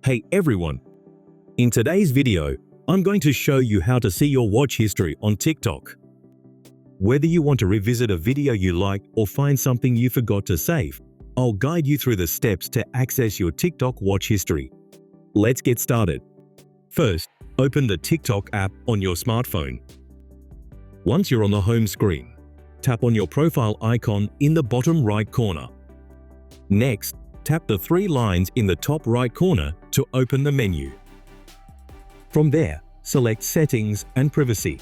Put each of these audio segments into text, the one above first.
Hey everyone! In today's video, I'm going to show you how to see your watch history on TikTok. Whether you want to revisit a video you like or find something you forgot to save, I'll guide you through the steps to access your TikTok watch history. Let's get started. First, open the TikTok app on your smartphone. Once you're on the home screen, tap on your profile icon in the bottom right corner. Next, tap the three lines in the top right corner to open the menu. From there, select Settings and Privacy.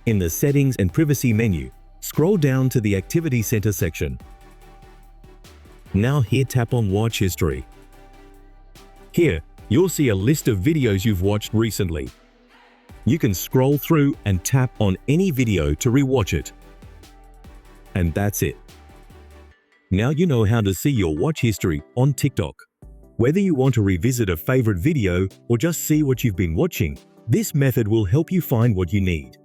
In the Settings and Privacy menu, scroll down to the Activity Center section. Now here tap on Watch History. Here, you'll see a list of videos you've watched recently. You can scroll through and tap on any video to rewatch it. And that's it. Now you know how to see your watch history on TikTok. Whether you want to revisit a favorite video or just see what you've been watching, this method will help you find what you need.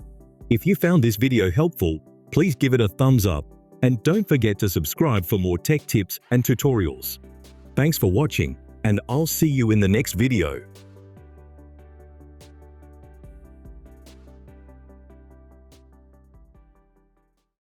If you found this video helpful, please give it a thumbs up and don't forget to subscribe for more tech tips and tutorials. Thanks for watching, and I'll see you in the next video.